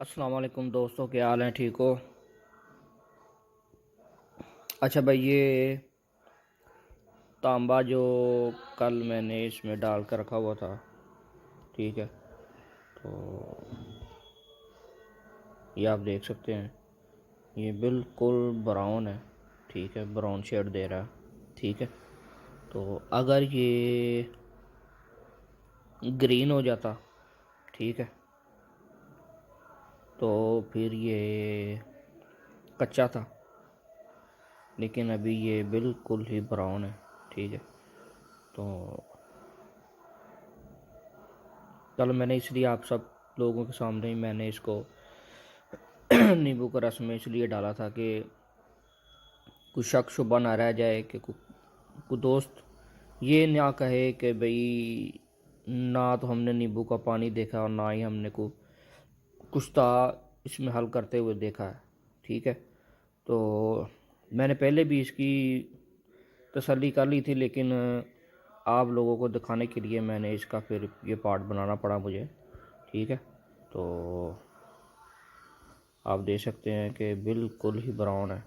अस्सलाम वालेकुम दोस्तों, क्या हाल है? ठीक हो? अच्छा भाई, ये तांबा जो कल मैंने इसमें डाल कर रखा हुआ था, ठीक है। तो ये आप देख सकते हैं, ये बिल्कुल ब्राउन है, ठीक है। ब्राउन शेड दे रहा है, ठीक है। तो अगर ये ग्रीन हो जाता, ठीक है, तो फिर ये कच्चा था। लेकिन अभी ये बिल्कुल ही ब्राउन है, ठीक है। तो चलो, मैंने इसलिए आप सब लोगों के सामने ही मैंने इसको नींबू का रस में इसलिए डाला था कि कुछ शक शुबा ना रह जाए कि को दोस्त ये ना कहे कि भाई ना तो हमने नींबू का पानी देखा और ना ही हमने को कुछ था इसमें हल करते हुए देखा है, ठीक है। तो मैंने पहले भी इसकी तसल्ली कर ली थी, लेकिन आप लोगों को दिखाने के लिए मैंने इसका फिर ये पार्ट बनाना पड़ा मुझे, ठीक है। तो आप देख सकते हैं कि बिल्कुल ही ब्राउन है।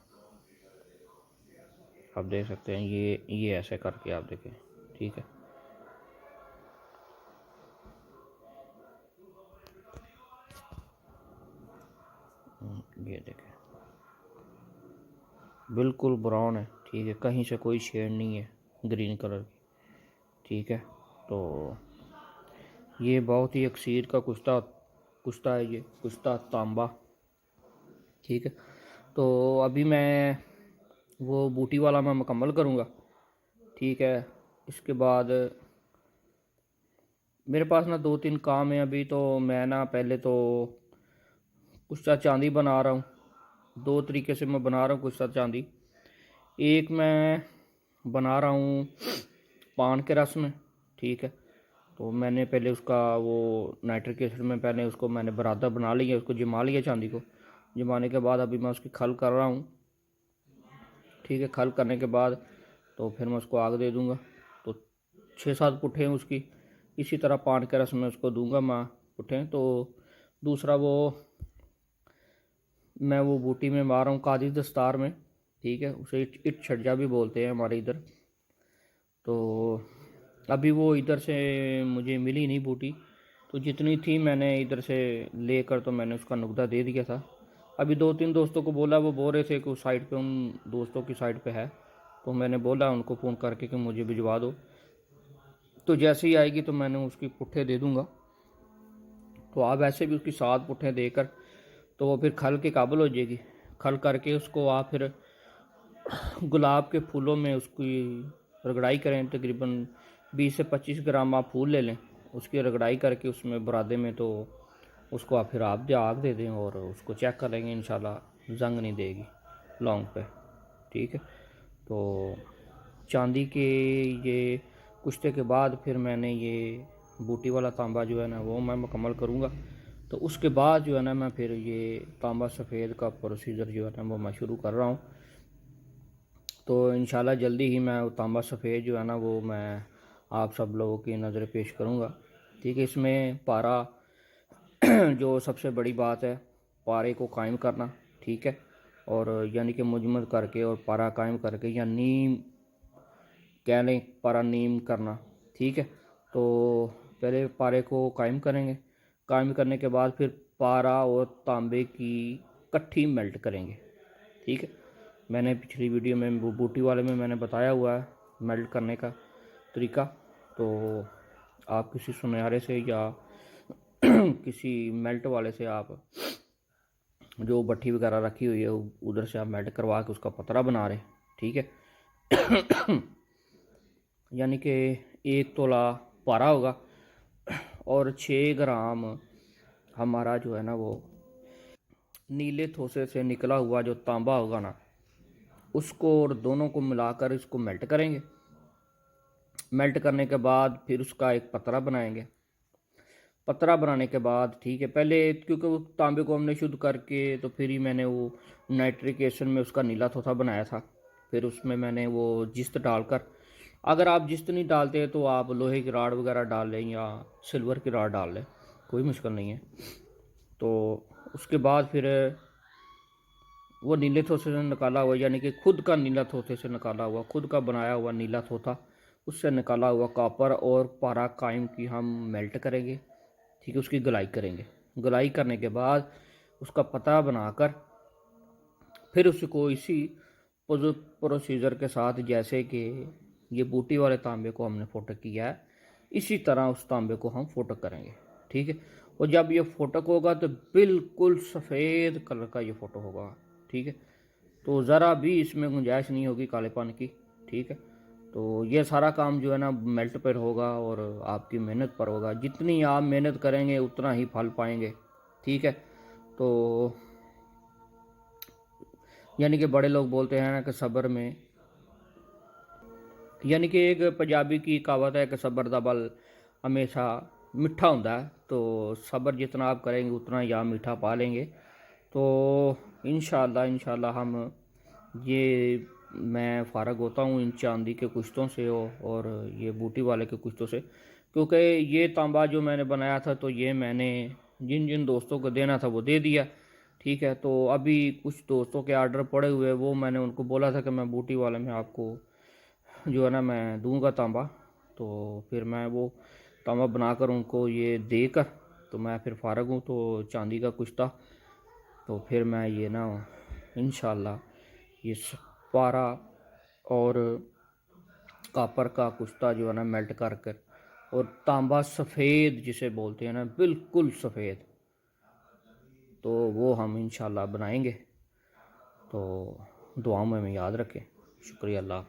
आप देख सकते हैं, ये ऐसे करके आप देखें, ठीक है। ये देखें, बिल्कुल ब्राउन है, ठीक है। कहीं से कोई शेड नहीं है ग्रीन कलर की, ठीक है। तो ये बहुत ही अक्सीर का कुश्ता कुश्ता है, ये कुश्ता तांबा, ठीक है। तो अभी मैं वो बूटी वाला मैं मुकम्मल करूँगा, ठीक है। इसके बाद मेरे पास ना दो तीन काम है अभी। तो मैं ना पहले तो कुश्ता चांदी बना रहा हूँ। दो तरीके से मैं बना रहा हूँ कुश्ता चांदी। एक मैं बना रहा हूँ पान के रस में, ठीक है। तो मैंने पहले उसका वो नाइट्रिक एसिड में पहले उसको मैंने बरादा बना लिया, उसको जमा लिया चांदी को। जमाने के बाद अभी मैं उसकी खल कर रहा हूँ, ठीक है। खल करने के बाद तो फिर मैं उसको आग दे दूँगा। तो 6-7 पुट्ठे हैं उसकी, इसी तरह पान के रस में उसको दूंगा मैं पुट्ठे। तो दूसरा वो मैं वो बूटी में मार रहा हूँ कादी दस्तार में, ठीक है। उसे इट छज्जा भी बोलते हैं हमारे इधर। तो अभी वो इधर से मुझे मिली नहीं बूटी, तो जितनी थी मैंने इधर से लेकर तो मैंने उसका नुकदा दे दिया था। अभी दो तीन दोस्तों को बोला, वो बोल रहे थे कि उस साइड पे उन दोस्तों की साइड पे है। तो मैंने बोला उनको फ़ोन करके कि मुझे भिजवा दो। तो जैसे ही आएगी तो मैंने उसकी पुट्ठे दे दूँगा। तो आप ऐसे भी उसकी 7 पुट्ठे देकर तो वो फिर खल के काबिल हो जाएगी। खल करके उसको आप फिर गुलाब के फूलों में उसकी रगड़ाई करें। तकरीबन 20 से 25 ग्राम आप फूल ले लें, उसकी रगड़ाई करके उसमें बरादे में, तो उसको आप फिर आप आग दे दें और उसको चेक करेंगे, इंशाल्लाह जंग नहीं देगी लौंग पे, ठीक है। तो चांदी के ये कुश्ते के बाद फिर मैंने ये बूटी वाला तांबा जो है ना वो मैं मुकम्मल करूँगा। तो उसके बाद जो है ना मैं फिर ये तांबा सफ़ेद का प्रोसीजर जो है ना वो मैं शुरू कर रहा हूँ। तो इंशाल्लाह जल्दी ही मैं वो तांबा सफ़ेद जो है ना वो मैं आप सब लोगों की नज़र पेश करूँगा, ठीक है। इसमें पारा जो सबसे बड़ी बात है, पारे को कायम करना, ठीक है। और यानी कि मुजम्मद करके और पारा कायम करके या नीम कह लें, पारा नीम करना, ठीक है। तो पहले पारे को कायम करेंगे। कायम करने के बाद फिर पारा और तांबे की कट्ठी मेल्ट करेंगे, ठीक है। मैंने पिछली वीडियो में वो बूटी वाले में मैंने बताया हुआ है मेल्ट करने का तरीका। तो आप किसी सुनहरे से या किसी मेल्ट वाले से आप जो भट्टी वगैरह रखी हुई है उधर से आप मेल्ट करवा के उसका पतरा बना रहे, ठीक है। यानी कि 1 तोला पारा होगा और 6 ग्राम हमारा जो है ना वो नीले थोसे से निकला हुआ जो तांबा होगा ना, उसको और दोनों को मिलाकर इसको मेल्ट करेंगे। मेल्ट करने के बाद फिर उसका एक पतरा बनाएंगे। पतरा बनाने के बाद, ठीक है, पहले क्योंकि वो तांबे को हमने शुद्ध करके तो फिर ही मैंने वो नाइट्रिक एसिड में उसका नीला थोथा बनाया था। फिर उसमें मैंने वो जिस्त डालकर, अगर आप जिस्त नहीं डालते तो आप लोहे की राड वगैरह डाल लें या सिल्वर की राड डाल लें, कोई मुश्किल नहीं है। तो उसके बाद फिर वो नीले थोथे से निकाला हुआ, यानी कि खुद का नीला थोथे से निकाला हुआ, खुद का बनाया हुआ नीला थोथा, उससे निकाला हुआ कॉपर और पारा कायम की हम मेल्ट करेंगे। ठीक है, उसकी गलाई करेंगे। गलाई करने के बाद उसका पता बनाकर फिर उसको इसी प्रोसीजर के साथ, जैसे कि ये बूटी वाले तांबे को हमने फोटो किया है, इसी तरह उस तांबे को हम फोटो करेंगे। ठीक है, और जब ये फोटो होगा तो बिल्कुल सफ़ेद कलर का ये फ़ोटो होगा। ठीक है, तो ज़रा भी इसमें गुंजाइश नहीं होगी कालेपन की। ठीक है, तो ये सारा काम जो है ना मेल्ट पर होगा और आपकी मेहनत पर होगा। जितनी आप मेहनत करेंगे उतना ही फल पाएंगे। ठीक है, तो यानी कि बड़े लोग बोलते हैं ना कि सब्र में, यानी कि एक पंजाबी की कहावत है कि सब्र दा बल हमेशा मिठा होता है। तो सब्र जितना आप करेंगे उतना ही आप मीठा पा लेंगे। तो इंशाल्लाह हम ये, मैं फ़ारग होता हूँ इन चांदी के कुश्तों से और ये बूटी वाले के कुश्तों से, क्योंकि ये तांबा जो मैंने बनाया था तो ये मैंने जिन जिन दोस्तों को देना था वो दे दिया। ठीक है, तो अभी कुछ दोस्तों के आर्डर पड़े हुए, वो मैंने उनको बोला था कि मैं बूटी वाले में आपको जो है ना मैं दूंगा तांबा। तो फिर मैं वो तांबा बनाकर उनको ये देकर तो मैं फिर फ़ारग हूँ। तो चांदी का कुश्ता, तो फिर मैं ये ना इंशाल्लाह ये पारा और कापर का कुश्ता जो है ना मेल्ट कर कर, और तांबा सफ़ेद जिसे बोलते हैं ना, बिल्कुल सफ़ेद, तो वो हम इंशाल्लाह बनाएंगे। तो दुआ में हमें याद रखें। शुक्रिया, अल्लाह।